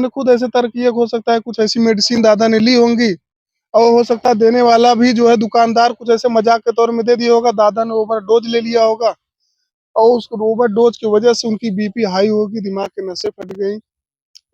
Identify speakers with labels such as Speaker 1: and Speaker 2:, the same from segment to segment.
Speaker 1: हमने खुद ऐसे तर्क किया, हो सकता है कुछ ऐसी मेडिसिन दादा ने ली होंगी और हो सकता है देने वाला भी जो है दुकानदार कुछ ऐसे मजाक के तौर में दे दिया होगा, दादा ने ओवर डोज ले लिया होगा और उस ओवर डोज की वजह से उनकी बीपी हाई होगी, दिमाग की नसें फट गई।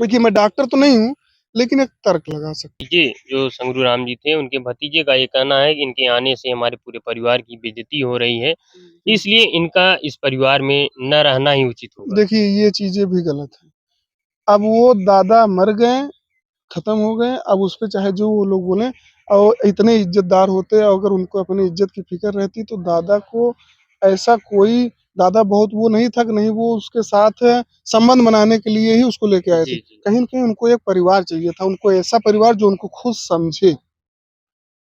Speaker 1: देखिए मैं डॉक्टर तो नहीं हूँ, लेकिन एक तर्क लगा सकता
Speaker 2: जी, जो संगरू राम जी थे, उनके भतीजे का ये कहना है कि इनके आने से हमारे पूरे परिवार की बेइज्जती हो रही है,
Speaker 1: हूँ।
Speaker 2: इसलिए इनका इस परिवार में न रहना ही उचित होगा।
Speaker 1: देखिए ये चीजें भी गलत है। अब वो दादा मर गए, खत्म हो गए, अब उस पे चाहे जो वो लोग बोले, और इतने इज्जतदार होते, अगर उनको अपनी इज्जत की फिक्र रहती तो दादा को ऐसा कोई, दादा बहुत वो नहीं था कि नहीं वो उसके साथ संबंध बनाने के लिए ही उसको लेके आए थे।
Speaker 2: जी, जी।
Speaker 1: कहीं न कहीं उनको एक परिवार चाहिए था, उनको ऐसा परिवार जो उनको खुद समझे,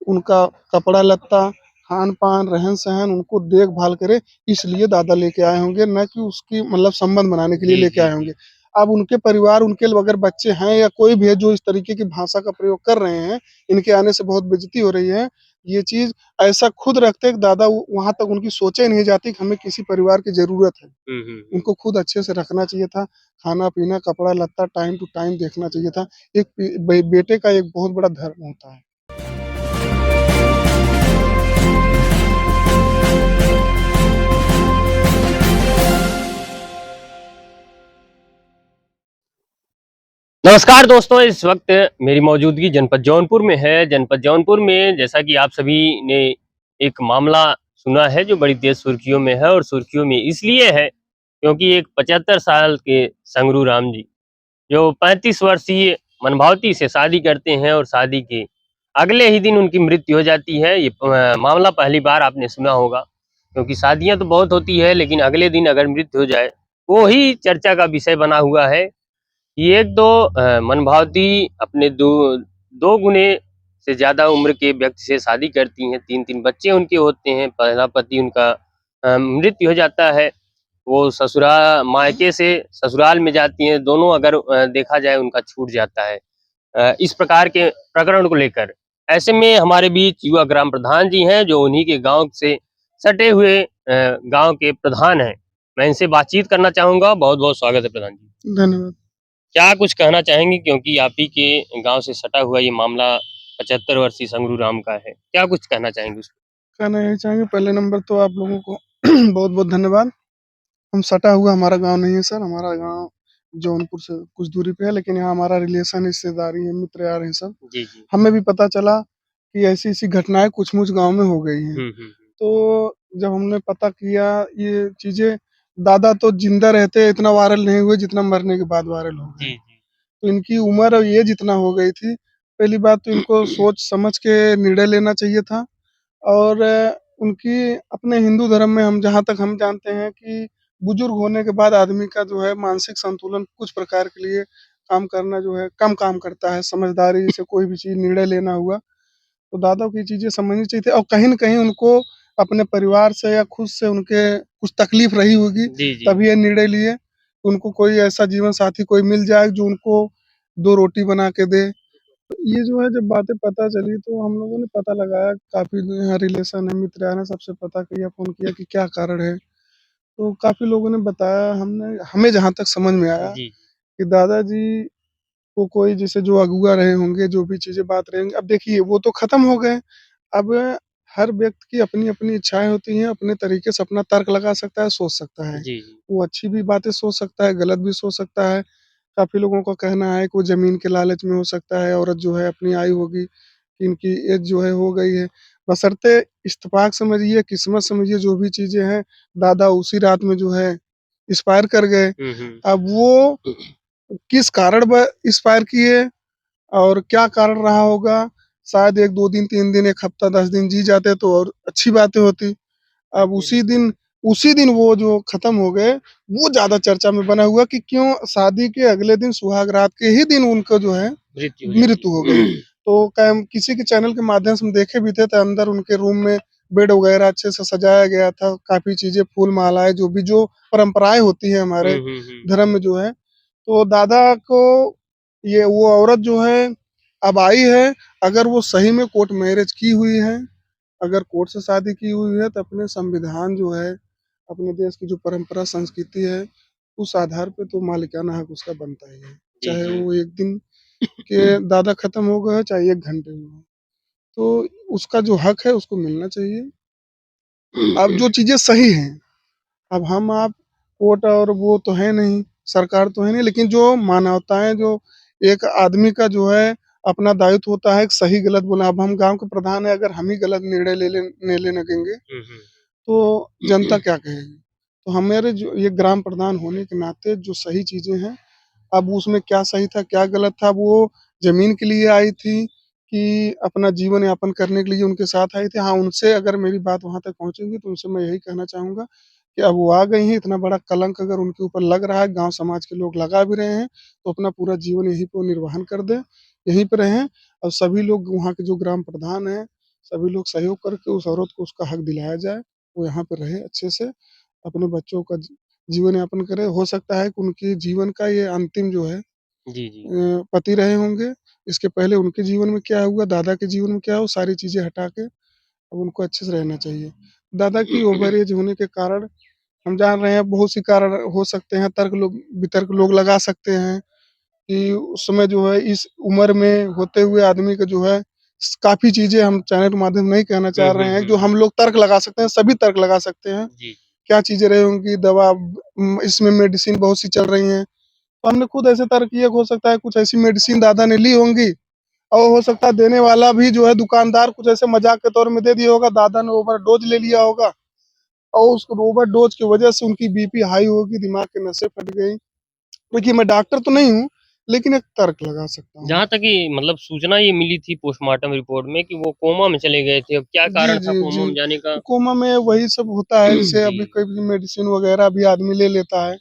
Speaker 1: उनका कपड़ा-लत्ता, खान-पान, रहन-सहन उनको देखभाल करे, इसलिए दादा लेके आए होंगे, ना कि उसकी मतलब संबंध बनाने के लिए
Speaker 2: जी,
Speaker 1: लेके
Speaker 2: जी,
Speaker 1: आए
Speaker 2: जी।
Speaker 1: होंगे। अब उनके परिवार, उनके अगर बच्चे हैं या कोई भी है जो इस तरीके की भाषा का प्रयोग कर रहे हैं, इनके आने से बहुत बेइज्जती हो रही है, ये चीज़ ऐसा खुद रखते कि दादा वहाँ तक उनकी सोचे नहीं जाती कि हमें किसी परिवार की ज़रूरत है।
Speaker 2: हुँ, हुँ, हुँ।
Speaker 1: उनको खुद अच्छे से रखना चाहिए था, खाना-पीना, कपड़ा-लत्ता टाइम टू टाइम देखना चाहिए था। एक बेटे का एक बहुत बड़ा धर्म होता है।
Speaker 2: नमस्कार दोस्तों, इस वक्त मेरी मौजूदगी जनपद जौनपुर में है। जनपद जौनपुर में जैसा कि आप सभी ने एक मामला सुना है जो बड़ी तेज सुर्खियों में है, और सुर्खियों में इसलिए है क्योंकि एक 75 साल के संगरू राम जी, जो 35 वर्षीय मनभावती से शादी करते हैं और शादी के अगले ही दिन उनकी मृत्यु हो जाती है। ये मामला पहली बार आपने सुना होगा, क्योंकि शादियां तो बहुत होती है, लेकिन अगले दिन अगर मृत्यु हो जाए, वो ही चर्चा का विषय बना हुआ है। ये एक दो मनभावती अपने दो गुने से ज्यादा उम्र के व्यक्ति से शादी करती हैं, 3-3 बच्चे उनके होते हैं। पहला पति उनका मृत्यु हो जाता है, वो मायके से ससुराल में जाती हैं, दोनों अगर देखा जाए उनका छूट जाता है। इस प्रकार के प्रकरण को लेकर ऐसे में हमारे बीच युवा ग्राम प्रधान जी हैं, जो उन्हीं के गांव से सटे हुए गांव के प्रधान हैं। मैं इनसे बातचीत करना चाहूंगा। बहुत बहुत स्वागत है प्रधान जी।
Speaker 1: धन्यवाद।
Speaker 2: क्या कुछ कहना चाहेंगे, क्योंकि आप ही के गांव से सटा हुआ ये मामला 75 वर्षीय संगरू राम का है, क्या कुछ कहना चाहेंगे उस
Speaker 1: कहना यही चाहेंगे, पहले नंबर तो आप लोगों को बहुत-बहुत धन्यवाद। हम सटा हुआ हमारा गाँव नहीं है सर, हमारा गाँव जौनपुर से कुछ दूरी पे है, लेकिन यहाँ हमारा रिलेशन, रिश्तेदारी है, मित्र यार हैं सब।
Speaker 2: जी, जी।
Speaker 1: हमें भी पता चला कि ऐसी-ऐसी घटनाएँ कुछ-मुछ गाँव में हो गई हैं।
Speaker 2: हुँ, हुँ, हुँ।
Speaker 1: तो जब हमने पता किया ये चीज़ें, दादा तो ज़िंदा रहते इतना वायरल नहीं हुए जितना मरने के बाद वायरल हो गए।
Speaker 2: जी, जी।
Speaker 1: तो इनकी उम्र और एज इतना हो गई थी, पहली बात तो इनको सोच समझ के निर्णय लेना चाहिए था। और उनकी अपने हिंदू धर्म में, हम जहाँ तक हम जानते हैं कि बुजुर्ग होने के बाद आदमी का जो है मानसिक संतुलन कुछ प्रकार के लिए काम करना जो है कम काम करता है, समझदारी से कोई भी चीज़ निर्णय लेना हुआ, तो दादा को ये चीज़ें समझनी चाहिए थी और कहीं न कहीं उनको अपने परिवार से या खुद से उनके कुछ तकलीफ़ रही होगी,
Speaker 2: जी, जी।
Speaker 1: तभी ये निर्णय लिए। उनको कोई ऐसा जीवन साथी कोई मिल जाए जो उनको 2 रोटी बना के दे। ये जो है जब बातें पता चली तो हम लोगों ने पता लगाया, काफ़ी यहाँ रिलेशन है, मित्र यार हैं, सबसे पता किया, फ़ोन किया कि क्या कारण है। तो काफ़ी लोगों ने बताया, हमें जहाँ तक समझ में आया
Speaker 2: जी,
Speaker 1: कि दादाजी को कोई जैसे जो अगुआ रहे होंगे, जो भी चीज़ें बात रहेंगी, अब देखिए वो तो ख़त्म हो गए। अब हर व्यक्ति की अपनी-अपनी इच्छाएँ होती हैं, अपने तरीके से अपना तर्क लगा सकता है, सोच सकता है।
Speaker 2: जी, जी।
Speaker 1: वो अच्छी भी बातें सोच सकता है, गलत भी सोच सकता है। काफ़ी लोगों का कहना है कि वो ज़मीन के लालच में हो सकता है, औरत जो है अपनी आई होगी, कि इनकी एज जो है हो गई है। बशर्ते इत्तेफ़ाक समझिए, किस्मत समझिए, जो भी चीज़ें हैं, दादा उसी रात में जो है एक्सपायर कर गए।
Speaker 2: हुँ, हुँ।
Speaker 1: अब वो किस कारण एक्सपायर किए और क्या कारण रहा होगा, शायद 1-2 दिन, 3 दिन, 1 हफ्ता, 10 दिन जी जाते तो और अच्छी बातें होती। अब उसी दिन वो जो खत्म हो गए, वो ज़्यादा चर्चा में बना हुआ कि क्यों शादी के अगले दिन सुहाग रात के ही दिन उनको जो है
Speaker 2: मृत्यु हो जाती
Speaker 1: मृत्यु हो गई।
Speaker 2: है।
Speaker 1: तो कैम किसी के चैनल के माध्यम से हम देखे भी थे, तो अंदर उनके रूम में बेड वगैरह अच्छे से सजाया गया था, काफ़ी चीज़ें, फूल-मालाएँ, जो परंपराएँ होती हैं
Speaker 2: हुँ,
Speaker 1: हमारे
Speaker 2: हुँ, हुँ।
Speaker 1: धर्म में जो है। तो दादा को ये वो औरत जो है अब आई है, अगर वो सही में कोर्ट मैरिज की हुई है, अगर कोर्ट से शादी की हुई है, तो अपने संविधान जो है, अपने देश की जो परंपरा संस्कृति है, उस आधार पे तो मालिकाना हक उसका बनता ही है।
Speaker 2: जी,
Speaker 1: चाहे
Speaker 2: जी।
Speaker 1: वो 1 दिन के दादा खत्म हो गए, चाहे 1 घंटे में हो। तो उसका जो हक है उसको मिलना चाहिए। अब जो चीज़ें सही हैं, अब हम आप कोर्ट और वो तो है नहीं, सरकार तो है नहीं, लेकिन जो मानवताएँ जो एक आदमी का जो है अपना दायित्व होता है, सही गलत बोलना। अब हम गाँव के प्रधान हैं, अगर हम ही गलत निर्णय लेने लगेंगे,
Speaker 2: हुँ, हुँ।
Speaker 1: तो जनता क्या कहेगी? तो हमारे जो ये ग्राम प्रधान होने के नाते जो सही चीज़ें हैं, अब उसमें क्या सही था, क्या गलत था, वो ज़मीन के लिए आई थी कि अपना जीवन यापन करने के लिए उनके साथ आई थी? हाँ, उनसे अगर मेरी बात वहाँ तक पहुँचेगी तो उनसे मैं यही कहना चाहूँगा कि अब वो आ गई हैं, इतना बड़ा कलंक अगर उनके ऊपर लग रहा है, गाँव समाज के लोग लगा भी रहे हैं, तो अपना पूरा जीवन यहीं पे वो निर्वाहन कर दें, यहीं पे रहें और सभी लोग वहाँ के जो ग्राम प्रधान हैं, सभी लोग सहयोग करके उस औरत को उसका हक दिलाया जाए, वो यहाँ पे रहे अच्छे से, अपने बच्चों का जीवन यापन करे। हो सकता है कि उनके जीवन का ये अंतिम जो है
Speaker 2: जी, जी।
Speaker 1: पति रहे होंगे, इसके पहले उनके जीवन में क्या हुआ, दादा के जीवन में क्या हुआ, सारी चीज़ें हटा के अब उनको अच्छे से रहना चाहिए। दादा की ओवर एज होने के कारण हम जान रहे हैं बहुत सी कारण हो सकते हैं, वितर्क लोग लगा सकते हैं कि उस समय जो है इस उम्र में होते हुए आदमी का जो है काफ़ी चीज़ें हम चैनल के माध्यम नहीं कहना
Speaker 2: हुँ,
Speaker 1: चाह
Speaker 2: हुँ,
Speaker 1: रहे हैं,
Speaker 2: हुँ,
Speaker 1: जो
Speaker 2: हुँ।
Speaker 1: हम लोग तर्क लगा सकते हैं, सभी तर्क लगा सकते हैं।
Speaker 2: जी, जी।
Speaker 1: क्या चीज़ें रही होंगी, दवा इसमें मेडिसिन बहुत सी चल रही हैं। तो हमने खुद ऐसे तर्क किए, हो सकता है कुछ ऐसी मेडिसिन दादा ने ली होंगी और हो सकता है देने वाला भी जो है दुकानदार कुछ ऐसे मजाक के तौर में दे दिया होगा, दादा ने ओवरडोज ले लिया होगा और उस ओवरडोज की वजह से उनकी बीपी हाई होगी, दिमाग की नसें फट गई। देखिए मैं डॉक्टर तो नहीं हूँ, लेकिन एक तर्क लगा सकता हूँ।
Speaker 2: जहाँ तक कि मतलब सूचना ये मिली थी पोस्टमार्टम रिपोर्ट में कि वो कोमा में चले गए थे। अब क्या
Speaker 1: जी,
Speaker 2: कारण था
Speaker 1: जी,
Speaker 2: कोमा
Speaker 1: जी।
Speaker 2: में जाने का?
Speaker 1: कोमा में वही सब होता है, जैसे
Speaker 2: जी।
Speaker 1: अभी कोई भी मेडिसिन वगैरह भी आदमी ले लेता है,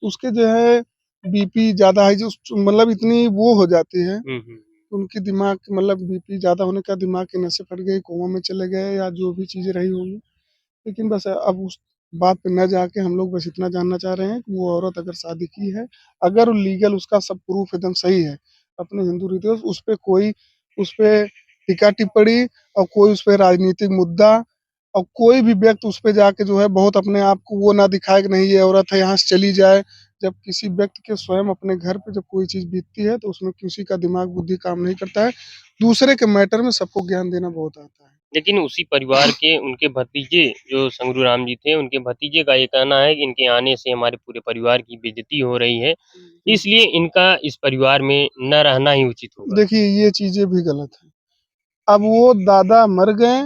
Speaker 1: उसके जो है बीपी ज़्यादा है, जो मतलब इतनी वो हो जाती है,
Speaker 2: हुँ, हुँ।
Speaker 1: उनकी दिमाग मतलब बीपी ज़्यादा होने का दिमाग की नसें फट गई, कोमा में चले गए या जो भी चीज़ें रही होंगी। लेकिन बस अब उस बात पे न जाके हम लोग बस इतना जानना चाह रहे हैं कि वो औरत अगर शादी की है, अगर लीगल उसका सब प्रूफ एकदम सही है, अपने हिंदू रीति उस पे टीका-टिप्पणी और कोई उस पे राजनीतिक मुद्दा और कोई भी व्यक्ति उस पे जाके जो है बहुत अपने आप को वो ना दिखाए कि नहीं ये औरत है यहाँ से चली जाए। जब किसी व्यक्ति के स्वयं अपने घर पे जब कोई चीज़ बीतती है तो उसमें किसी का दिमाग बुद्धि काम नहीं करता है। दूसरे के मैटर में सबको ज्ञान देना बहुत आता है।
Speaker 2: लेकिन उसी परिवार के उनके भतीजे जो संगरू राम जी थे, उनके भतीजे का ये कहना है कि इनके आने से हमारे पूरे परिवार की बेइज़्ज़ती हो रही है,
Speaker 1: जी।
Speaker 2: इसलिए इनका इस परिवार में न रहना ही उचित होगा।
Speaker 1: देखिए ये चीज़ें भी गलत हैं। अब वो दादा मर गए,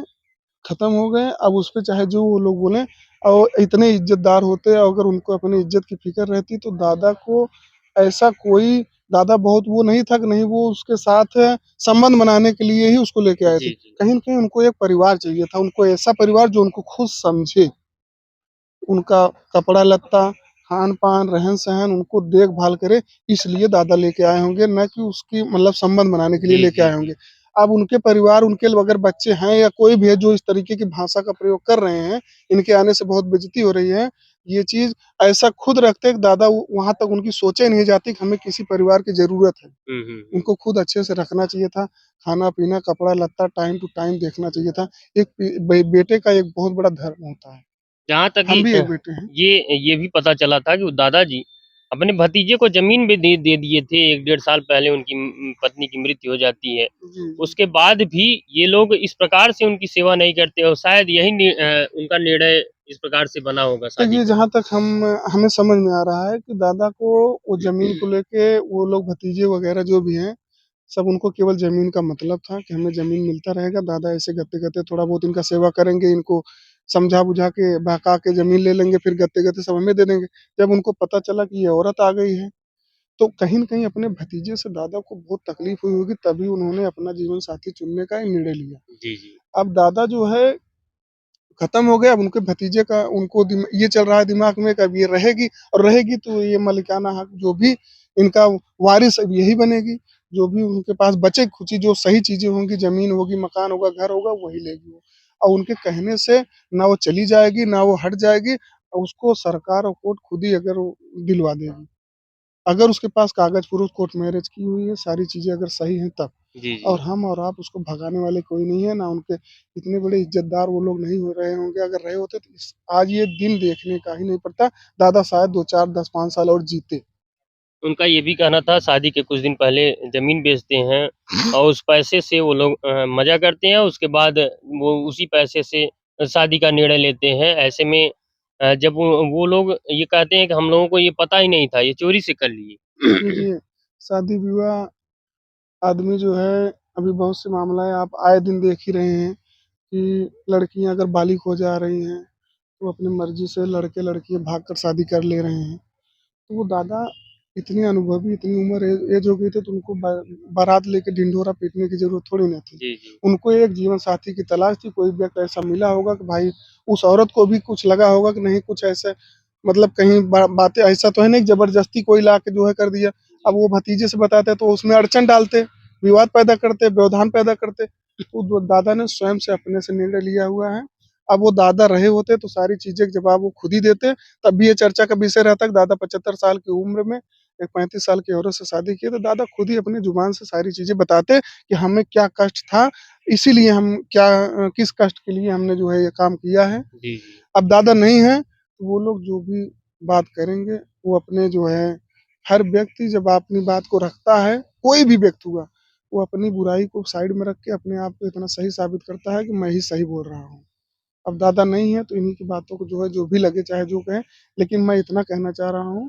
Speaker 1: खत्म हो गए, अब उस पे चाहे जो वो लोग बोलें और इतने इज़्ज़तदार होते अगर उनको अपनी इज़्ज़त की फ़िक्र रहती तो दादा को ऐसा कोई दादा बहुत वो नहीं था कि नहीं वो उसके साथ संबंध बनाने के लिए ही उसको लेके आए थे।
Speaker 2: जी, जी।
Speaker 1: कहीं न कहीं उनको एक परिवार चाहिए था, उनको ऐसा परिवार जो उनको खुद समझे। उनका कपड़ा-लत्ता, खान-पान, रहन-सहन उनको देखभाल करे, इसलिए दादा लेके आए होंगे, ना कि उसकी मतलब संबंध बनाने के लिए
Speaker 2: जी,
Speaker 1: लेके
Speaker 2: जी,
Speaker 1: आए
Speaker 2: जी।
Speaker 1: होंगे। अब उनके परिवार, उनके अगर बच्चे हैं या कोई भी है जो इस तरीके की भाषा का प्रयोग कर रहे हैं, इनके आने से बहुत बेइज़्ज़ती हो रही है, ये चीज़ ऐसा खुद रखते कि दादा वहाँ तक उनकी सोचे नहीं जाती कि हमें किसी परिवार की ज़रूरत है।
Speaker 2: हुँ, हुँ, हुँ।
Speaker 1: उनको खुद अच्छे से रखना चाहिए था, खाना-पीना, कपड़ा-लत्ता टाइम टू टाइम देखना चाहिए था। एक बेटे का एक बहुत बड़ा धर्म होता है।
Speaker 2: जहाँ तक कि
Speaker 1: हम भी एक बेटे हैं।
Speaker 2: ये भी पता चला था कि वो दादाजी अपने भतीजे को ज़मीन भी दे दिए थे 1 डेढ़ साल पहले उनकी पत्नी की मृत्यु हो जाती है।
Speaker 1: जी, जी।
Speaker 2: उसके बाद भी ये लोग इस प्रकार से उनकी सेवा नहीं करते और शायद यही उनका निर्णय इस प्रकार से बना होगा शादी
Speaker 1: देखिए,
Speaker 2: को
Speaker 1: जहाँ तक हमें समझ में आ रहा है कि दादा को वो ज़मीन को लेके वो लोग भतीजे वग़ैरह जो भी हैं, सब उनको केवल ज़मीन का मतलब था कि हमें ज़मीन मिलता रहेगा, दादा ऐसे गते-गते थोड़ा बहुत इनका सेवा करेंगे, इनको समझा-बुझा के, बहका के ज़मीन ले लेंगे, फिर गते-गते सब हमें दे देंगे। जब उनको पता चला कि ये औरत आ गई है, तो कहीं न कहीं अपने भतीजे से दादा को बहुत तकलीफ़ हुई होगी, तभी उन्होंने अपना जीवन साथी चुनने का एक निर्णय लिया।
Speaker 2: जी, जी।
Speaker 1: अब दादा जो है खत्म हो गया, अब उनके भतीजे का उनको ये चल रहा है दिमाग में कि अब ये रहेगी और रहेगी तो ये मालिकाना हक जो भी इनका वारिस अब यही बनेगी। जो भी उनके पास बचे-खुची जो सही चीज़ें होंगी, ज़मीन होगी, मकान होगा, घर होगा, वही लेगी वो। और उनके कहने से ना वो चली जाएगी, ना वो हट जाएगी और उसको सरकार और कोर्ट खुद ही अगर वो दिलवा देगी। अगर उसके पास कागज़-पुरुष कोर्ट मैरेज की हुई है, सारी चीज़ें अगर सही हैं तब।
Speaker 2: जी, जी।
Speaker 1: और हम और आप उसको भगाने वाले कोई नहीं है, ना उनके इतने बड़े इज़्ज़तदार वो लोग नहीं हो रहे होंगे, अगर रहे होते तो आज ये दिन देखने का ही नहीं पड़ता, दादा शायद 2, 4, 10, 5 साल और जीते।
Speaker 2: उनका ये भी कहना था शादी के कुछ दिन पहले ज़मीन बेचते हैं और उस पैसे से वो लोग मज़ा करते हैं, उसके बाद वो उसी पैसे से शादी का निर्णय लेते हैं। ऐसे में जब वो लोग ये कहते हैं कि हम लोगों को ये पता ही नहीं था, ये चोरी से कर लिए।
Speaker 1: देखिए, शादी-विवाह आदमी जो है, अभी बहुत से मामला है आप आए दिन देख ही रहे हैं कि लड़कियाँ अगर बालिग हो जा रही हैं, तो अपनी मर्ज़ी से लड़के-लड़कियाँ भाग कर शादी कर ले रहे हैं। तो वो दादा इतने अनुभवी, इतनी उम्र एज हो गई थी तो उनको बारात लेके ढिंढोरा पीटने की ज़रूरत थोड़ी ना थी।
Speaker 2: जी, जी।
Speaker 1: उनको एक जीवन साथी की तलाश थी, कोई व्यक्ति ऐसा मिला होगा कि भाई उस औरत को भी कुछ लगा होगा कि नहीं कुछ ऐसे मतलब कहीं बातें ऐसा तो है नहीं कि ज़बरदस्ती कोई ला के जो है कर दिया। अब वो भतीजे से बताते तो उसमें अड़चन डालते, विवाद पैदा करते, व्यवधान पैदा करते। तो दादा ने स्वयं से अपने से निर्णय लिया हुआ है। अब वो दादा रहे होते तो सारी चीज़ें का जवाब वो खुद ही देते, तब भी ये चर्चा का विषय रहता कि दादा 75 साल की उम्र में एक 35 साल की औरत से शादी की, तो दादा खुद ही अपनी ज़ुबान से सारी चीज़ें बताते कि हमें क्या कष्ट था, इसीलिए हम किस कष्ट के लिए हमने जो है ये काम किया है।
Speaker 2: जी, जी।
Speaker 1: अब दादा नहीं हैं, तो वो लोग जो भी बात करेंगे, वो अपने जो है हर व्यक्ति जब अपनी बात को रखता है, कोई भी व्यक्ति हुआ, वो अपनी बुराई को साइड में रख के अपने आप को इतना सही साबित करता है कि मैं ही सही बोल रहा हूँ। अब दादा नहीं है, तो इन्हीं की बातों को जो है जो भी लगे चाहे जो कहें, लेकिन मैं इतना कहना चाह रहा हूँ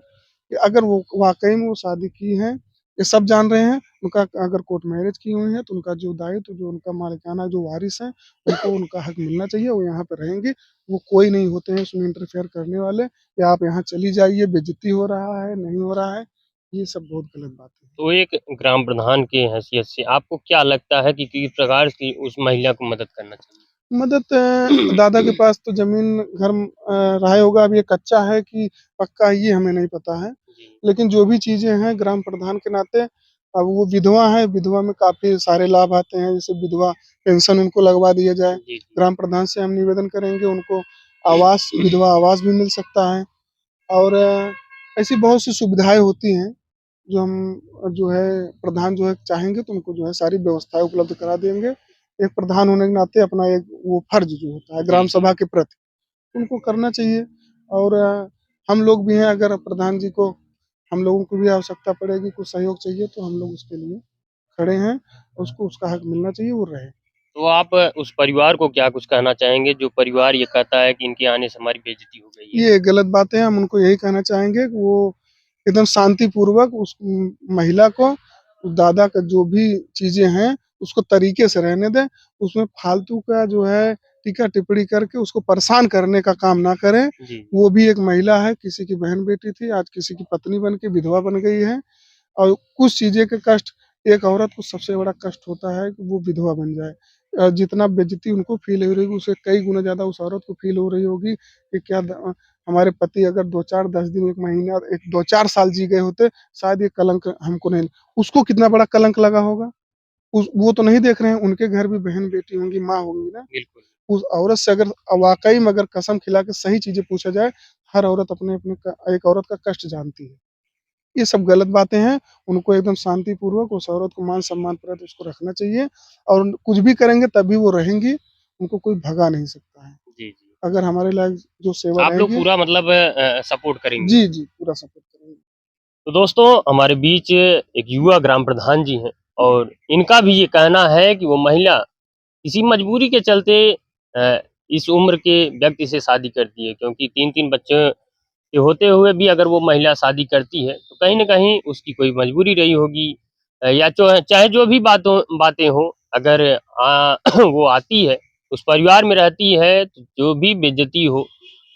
Speaker 1: कि अगर वो वाक़ई में वो शादी की है, ये सब जान रहे हैं, उनका अगर कोर्ट मैरिज की हुई है, तो उनका जो दायित्व, जो उनका मालिकाना जो वारिस हैं, उनको उनका हक मिलना चाहिए, वो यहाँ पे रहेंगे। वो कोई नहीं होते हैं उसमें इंटरफेयर करने वाले कि आप यहाँ चली जाइए, बेइज़्ज़ती हो रहा है, नहीं हो रहा है, ये सब बहुत गलत बातें हैं।
Speaker 2: तो एक ग्राम प्रधान की हैसियत से आपको क्या लगता है कि किस प्रकार की उस महिला को मदद करना चाहिए?
Speaker 1: मदद दादा के पास तो ज़मीन घर रहा होगा, अब ये कच्चा है कि पक्का है ये हमें नहीं पता है।
Speaker 2: जी।
Speaker 1: लेकिन जो भी चीज़ें हैं ग्राम प्रधान के नाते अब वो विधवा है, विधवा में काफ़ी सारे लाभ आते हैं, जैसे विधवा पेंशन उनको लगवा दिया जाए।
Speaker 2: जी, जी।
Speaker 1: ग्राम प्रधान से हम निवेदन करेंगे उनको आवास विधवा आवास भी मिल सकता है और ऐसी बहुत सी सुविधाएँ होती हैं, जो हम जो है प्रधान जो है चाहेंगे तो उनको जो है सारी व्यवस्थाएँ उपलब्ध करा देंगे। एक प्रधान होने के नाते अपना एक वो फ़र्ज़ जो होता है
Speaker 2: जी,
Speaker 1: ग्राम
Speaker 2: जी।
Speaker 1: सभा के प्रति, उनको करना चाहिए और हम लोग भी हैं अगर प्रधान जी को हम लोगों को भी आवश्यकता पड़ेगी, कुछ सहयोग चाहिए तो हम लोग उसके लिए खड़े हैं, उसको उसका हक मिलना चाहिए, वो रहे।
Speaker 2: तो आप उस परिवार को क्या कुछ कहना चाहेंगे जो परिवार ये कहता है कि इनके आने से हमारी बेइज़्ज़ती हो गई है?
Speaker 1: ये गलत बातें हैं, हम उनको यही कहना चाहेंगे कि वो एकदम शांतिपूर्वक उस महिला को दादा का जो भी चीज़ें हैं, उसको तरीके से रहने दें। उसमें फालतू का जो है टीका-टिप्पणी करके उसको परेशान करने का काम ना करें।
Speaker 2: जी।
Speaker 1: वो भी एक महिला है, किसी की बहन-बेटी थी, आज किसी की पत्नी बन के विधवा बन गई है और कुछ चीज़ें के कष्ट एक औरत को सबसे बड़ा कष्ट होता है कि वो विधवा बन जाए। जितना बेइज़्ज़ती उनको फ़ील हो रही होगी, उससे कई गुना ज़्यादा उस औरत को फ़ील हो रही होगी कि हमारे पति अगर 2-4 10 दिन, 1 महीना, एक 2-4 साल जी गए होते, शायद ये कलंक हमको नहीं उसको कितना बड़ा कलंक लगा होगा। उस वो तो नहीं देख रहे हैं, उनके घर भी बहन-बेटी होंगी, माँ होंगी ना।
Speaker 2: बिल्कुल।
Speaker 1: उस औरत से अगर वाक़ई में अगर कसम खिला के सही चीज़ें पूछा जाए, हर औरत अपने-अपने क एक औरत का कष्ट जानती है। ये सब गलत बातें हैं, उनको एकदम शांतिपूर्वक उस औरत को मान-सम्मान प्रति उसको रखना चाहिए और कुछ भी करेंगे तभी वो रहेंगी, उनको कोई भगा नहीं सकता है।
Speaker 2: जी, जी।
Speaker 1: अगर हमारे लायक जो सेवा
Speaker 2: आप लोग
Speaker 1: रहेगी
Speaker 2: पूरा मतलब सपोर्ट करेंगे
Speaker 1: जी,
Speaker 2: उनको।
Speaker 1: जी, पूरा सपोर्ट करेंगे।
Speaker 2: तो दोस्तों हमारे बीच एक युवा ग्राम प्रधान जी हैं और इनका भी ये कहना है कि वो महिला किसी मजबूरी के चलते अ, इस उम्र के व्यक्ति से शादी करती है क्योंकि 3-3 बच्चे के होते हुए भी अगर वो महिला शादी करती है तो कहीं न कहीं उसकी कोई मजबूरी रही होगी या चाहे जो भी बातें हों अगर वो आती है, उस परिवार में रहती है तो जो भी बेइज़्ज़ती हो,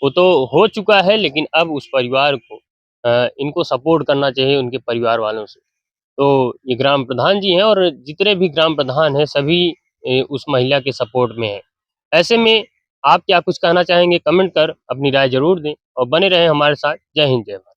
Speaker 2: वो तो हो चुका है लेकिन अब उस परिवार को इनको सपोर्ट करना चाहिए उनके परिवार वालों से। तो ये ग्राम प्रधान जी हैं और जितने भी ग्राम प्रधान हैं सभी उस महिला के सपोर्ट में हैं। ऐसे में आप क्या कुछ कहना चाहेंगे कमेंट कर अपनी राय ज़रूर दें और बने रहें हमारे साथ। जय हिंद, जय भारत।